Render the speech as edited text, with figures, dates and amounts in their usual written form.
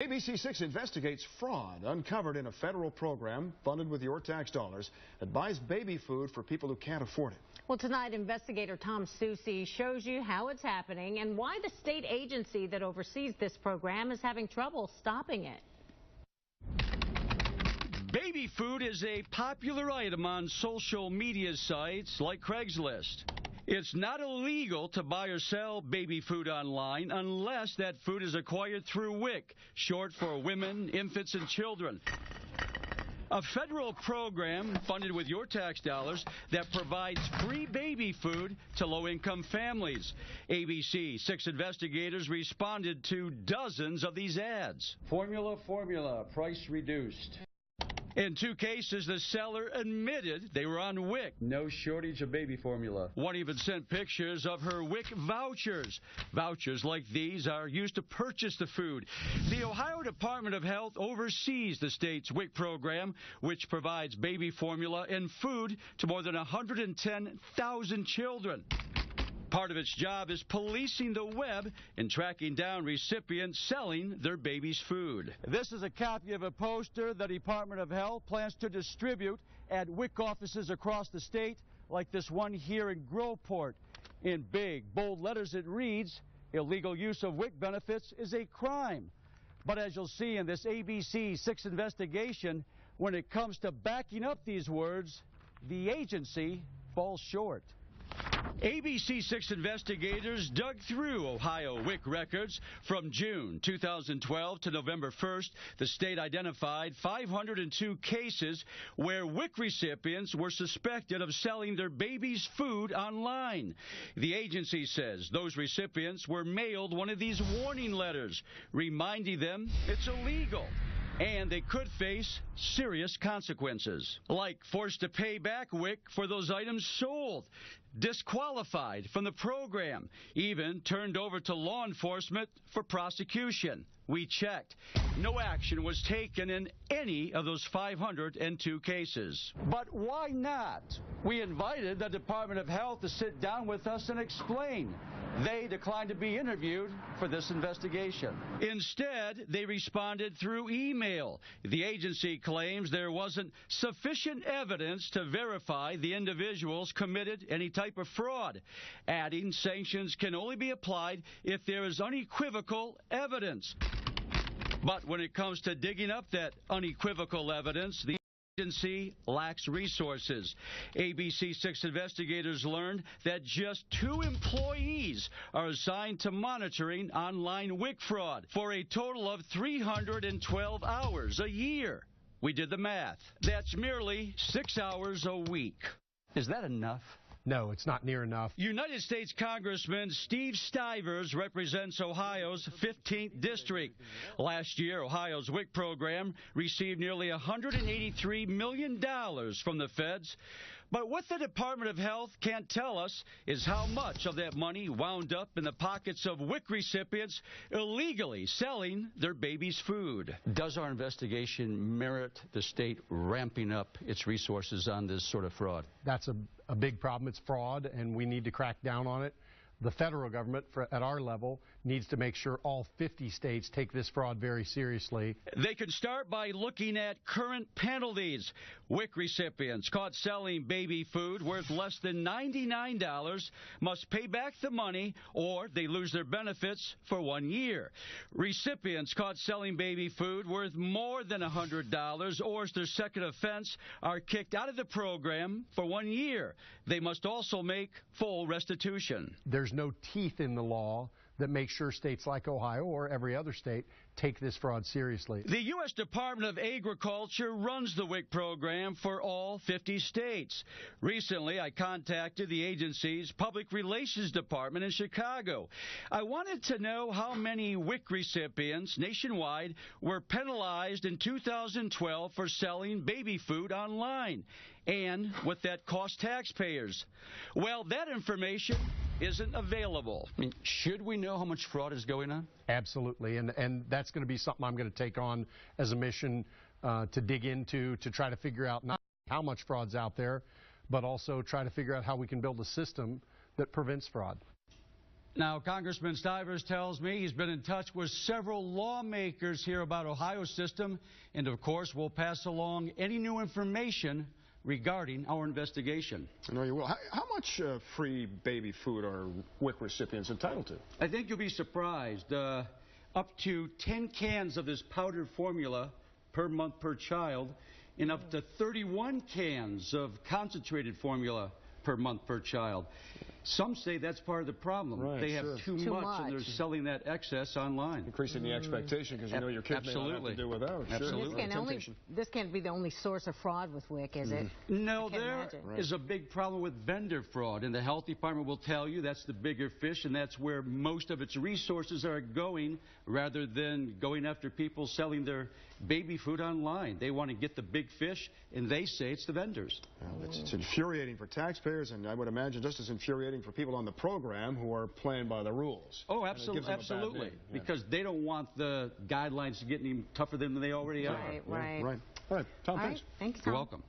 ABC6 investigates fraud uncovered in a federal program funded with your tax dollars that buys baby food for people who can't afford it. Well, tonight, investigator Tom Sussi shows you how it's happening and why the state agency that oversees this program is having trouble stopping it. Baby food is a popular item on social media sites like Craigslist. It's not illegal to buy or sell baby food online unless that food is acquired through WSYX, short for Women, Infants, and Children. A federal program funded with your tax dollars that provides free baby food to low-income families. ABC6 investigators responded to dozens of these ads. Formula, price reduced. In 2 cases, the seller admitted they were on WSYX. No shortage of baby formula. One even sent pictures of her WSYX vouchers. Vouchers like these are used to purchase the food. The Ohio Department of Health oversees the state's WSYX program, which provides baby formula and food to more than 110,000 children. Part of its job is policing the web and tracking down recipients selling their baby's food. This is a copy of a poster the Department of Health plans to distribute at WSYX offices across the state, like this one here in Groveport. In big, bold letters it reads, "Illegal use of WSYX benefits is a crime." But as you'll see in this ABC6 investigation, when it comes to backing up these words, the agency falls short. ABC6 investigators dug through Ohio WSYX records. From June 2012 to November 1st, the state identified 502 cases where WSYX recipients were suspected of selling their baby's food online. The agency says those recipients were mailed one of these warning letters, reminding them it's illegal and they could face serious consequences, like forced to pay back WSYX for those items sold, disqualified from the program, even turned over to law enforcement for prosecution. We checked. No action was taken in any of those 502 cases. But why not? We invited the Department of Health to sit down with us and explain. They declined to be interviewed for this investigation. Instead, they responded through email. The agency claims there wasn't sufficient evidence to verify the individuals committed any type of fraud, adding sanctions can only be applied if there is unequivocal evidence. But when it comes to digging up that unequivocal evidence, the agency lacks resources. ABC6 investigators learned that just 2 employees are assigned to monitoring online WSYX fraud for a total of 312 hours a year. We did the math. That's merely 6 hours a week. Is that enough? No, it's not near enough. United States Congressman Stivers represents Ohio's 15th district. Last year, Ohio's WSYX program received nearly $183 million from the feds. But what the Department of Health can't tell us is how much of that money wound up in the pockets of WSYX recipients illegally selling their baby's food. Does our investigation merit the state ramping up its resources on this sort of fraud? That's a big problem. It's fraud, and we need to crack down on it. The federal government, at our level, needs to make sure all 50 states take this fraud very seriously. They can start by looking at current penalties. WSYX recipients caught selling baby food worth less than $99 must pay back the money or they lose their benefits for 1 year. Recipients caught selling baby food worth more than $100 or as their second offense are kicked out of the program for 1 year. They must also make full restitution. There's no teeth in the law that makes sure states like Ohio or every other state take this fraud seriously. The U.S. Department of Agriculture runs the WSYX program for all 50 states. Recently, I contacted the agency's Public Relations Department in Chicago. I wanted to know how many WSYX recipients nationwide were penalized in 2012 for selling baby food online, and what that cost taxpayers. Well, that information isn't available. I mean, should we know how much fraud is going on? Absolutely, and that's going to be something I'm going to take on as a mission to dig into, to try to figure out not how much fraud's out there, but also try to figure out how we can build a system that prevents fraud. Now, Congressman Stivers tells me he's been in touch with several lawmakers here about Ohio's system, and of course will pass along any new information regarding our investigation. I know you will. How much free baby food are WSYX recipients entitled to? I think you'll be surprised. Up to 10 cans of this powdered formula per month per child, and up to 31 cans of concentrated formula per month per child. Some say that's part of the problem. Right, they have too much, and they're selling that excess online. Increasing the expectation because you know your kids may not have to do without. Absolutely. This can't be the only source of fraud with WSYX, is it? No, there is a big problem with vendor fraud, and the health department will tell you that's the bigger fish, and that's where most of its resources are going, rather than going after people selling their baby food online. They want to get the big fish, and they say it's the vendors. Well, it's infuriating for taxpayers, and I would imagine just as infuriating for people on the program who are playing by the rules. Oh, absolutely. Because they don't want the guidelines to get any tougher than they already are. Right. All right, Tom, thanks. Thanks, Tom. You're welcome.